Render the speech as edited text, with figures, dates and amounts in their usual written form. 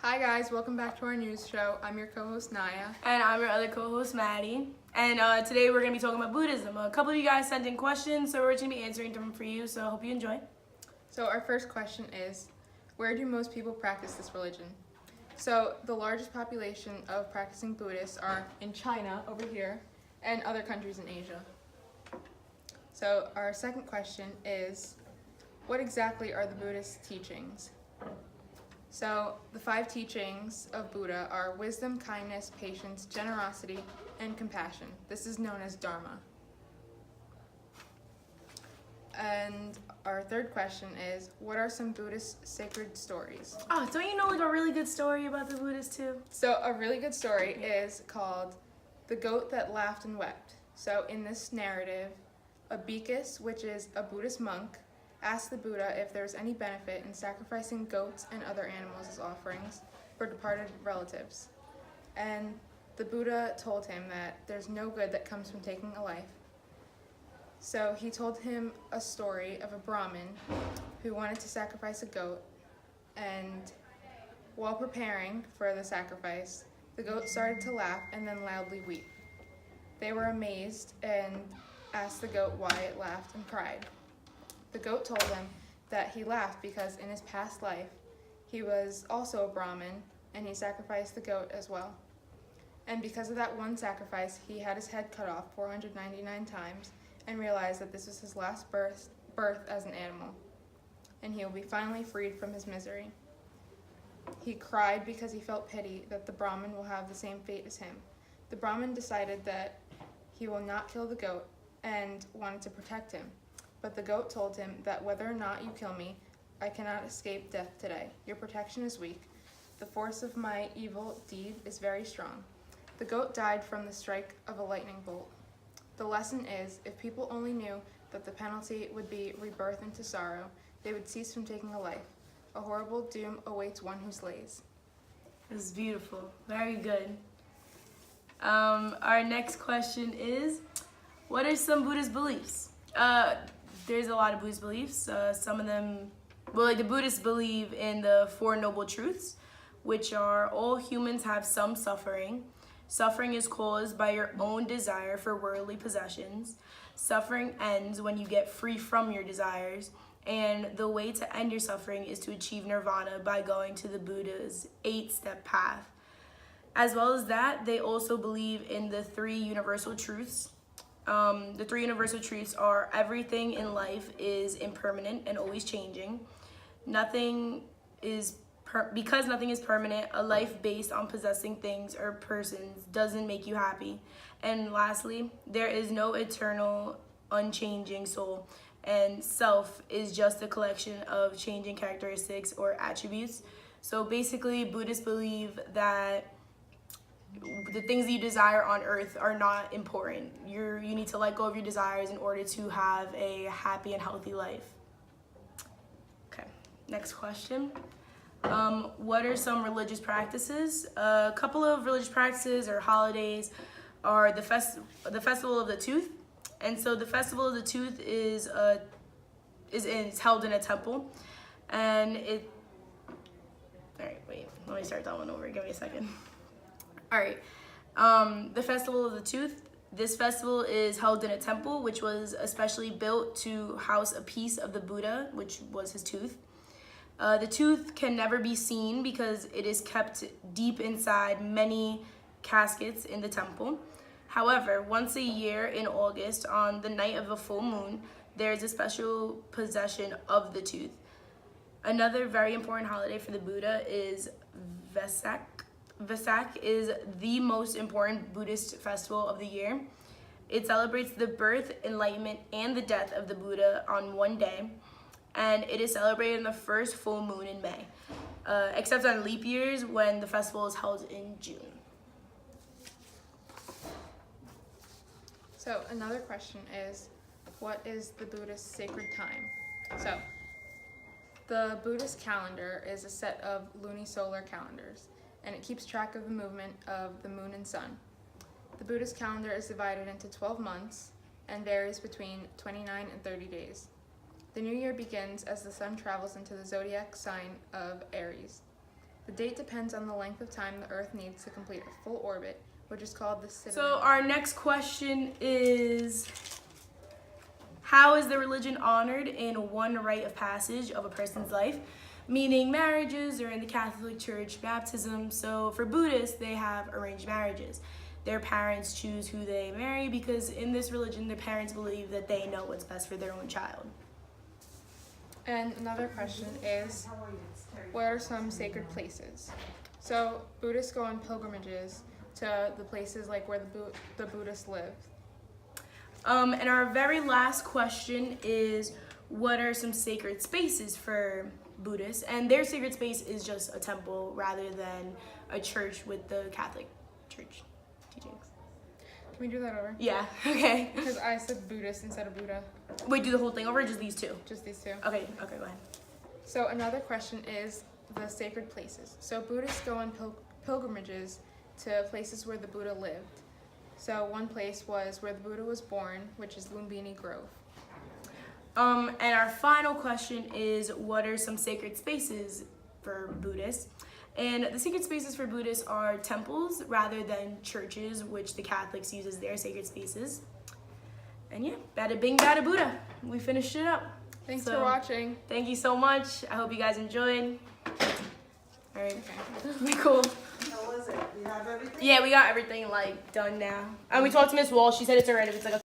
Hi guys, welcome back to our news show. I'm your co-host Niyah. And I'm your other co-host, Maddie. And today we're going to be talking about Buddhism. A couple of you guys sent in questions, so we're going to be answering them for you, so I hope you enjoy. So our first question is, where do most people practice this religion? So the largest population of practicing Buddhists are in China, over here, and other countries in Asia. So our second question is, what exactly are the Buddhist teachings? So the 5 teachings of Buddha are wisdom, kindness, patience, generosity, and compassion. This is known as Dharma. And our third question is, what are some Buddhist sacred stories? Oh, don't you know like a really good story about the Buddhists too? So a really good story is called The Goat That Laughed and Wept. So in this narrative, a Bhikkhu, which is a Buddhist monk, asked the Buddha if there was any benefit in sacrificing goats and other animals as offerings for departed relatives. And the Buddha told him that there's no good that comes from taking a life. So he told him a story of a Brahmin who wanted to sacrifice a goat, and while preparing for the sacrifice, the goat started to laugh and then loudly weep. They were amazed and asked the goat why it laughed and cried. The goat told him that he laughed because in his past life, he was also a Brahmin and he sacrificed the goat as well. And because of that one sacrifice, he had his head cut off 499 times and realized that this was his last birth as an animal, and he will be finally freed from his misery. He cried because he felt pity that the Brahmin will have the same fate as him. The Brahmin decided that he will not kill the goat and wanted to protect him. But the goat told him that whether or not you kill me, I cannot escape death today. Your protection is weak. The force of my evil deed is very strong. The goat died from the strike of a lightning bolt. The lesson is, if people only knew that the penalty would be rebirth into sorrow, they would cease from taking a life. A horrible doom awaits one who slays. This is beautiful. Very good. Our next question is, what are some Buddhist beliefs? There's a lot of Buddhist beliefs. Some of them, the Buddhists believe in the 4 Noble Truths, which are all humans have some suffering. Suffering is caused by your own desire for worldly possessions. Suffering ends when you get free from your desires. And the way to end your suffering is to achieve nirvana by going to the Buddha's 8-step path. As well as that, they also believe in the 3 universal truths. The 3 universal truths are everything in life is impermanent and always changing. Because nothing is permanent, a life based on possessing things or persons doesn't make you happy. And lastly, there is no eternal, unchanging soul, and self is just a collection of changing characteristics or attributes. So basically, Buddhists believe that the things that you desire on earth are not important. You need to let go of your desires in order to have a happy and healthy life. Okay, next question. What are some religious practices? A couple of religious practices or holidays are the Festival of the Tooth. And so the Festival of the Tooth is held in a temple. And let me start that one over. Give me a second. All right, the Festival of the Tooth. This festival is held in a temple, which was especially built to house a piece of the Buddha, which was his tooth. The tooth can never be seen because it is kept deep inside many caskets in the temple. However, once a year in August, on the night of a full moon, there is a special possession of the tooth. Another very important holiday for the Buddha is Vesak. Vesak is the most important Buddhist festival of the year. It celebrates the birth, enlightenment, and the death of the Buddha on one day, and it is celebrated on the first full moon in May, except on leap years when the festival is held in June. So another question is, what is the Buddhist sacred time? So the Buddhist calendar is a set of lunisolar calendars, and it keeps track of the movement of the moon and sun. The Buddhist calendar is divided into 12 months and varies between 29 and 30 days. The new year begins as the sun travels into the zodiac sign of Aries. The date depends on the length of time the Earth needs to complete a full orbit, which is called the citadel. So our next question is, how is the religion honored in one rite of passage of a person's life? Meaning marriages, or in the Catholic Church, baptism. So for Buddhists, they have arranged marriages. Their parents choose who they marry because in this religion, their parents believe that they know what's best for their own child. And another question is, what are some sacred places? So Buddhists go on pilgrimages to the places like where the Buddhists live. And our very last question is, what are some sacred spaces for Buddhists? And their sacred space is just a temple rather than a church with the Catholic Church teachings. Can we do that over? Yeah, okay. Because I said Buddhist instead of Buddha. Wait, do the whole thing over or just these two? Just these two. Okay, go ahead. So another question is the sacred places. So Buddhists go on pilgrimages to places where the Buddha lived. So one place was where the Buddha was born, which is Lumbini Grove. And our final question is, what are some sacred spaces for Buddhists? And the sacred spaces for Buddhists are temples rather than churches, which the Catholics use as their sacred spaces. And yeah, bada bing, bada Buddha. We finished it up. Thanks for watching. Thank you so much. I hope you guys enjoyed. All right. Okay. Cool. How was it? You have everything? Yeah, we got everything like done now. And we talked to Miss Wall. She said it's already. It's like a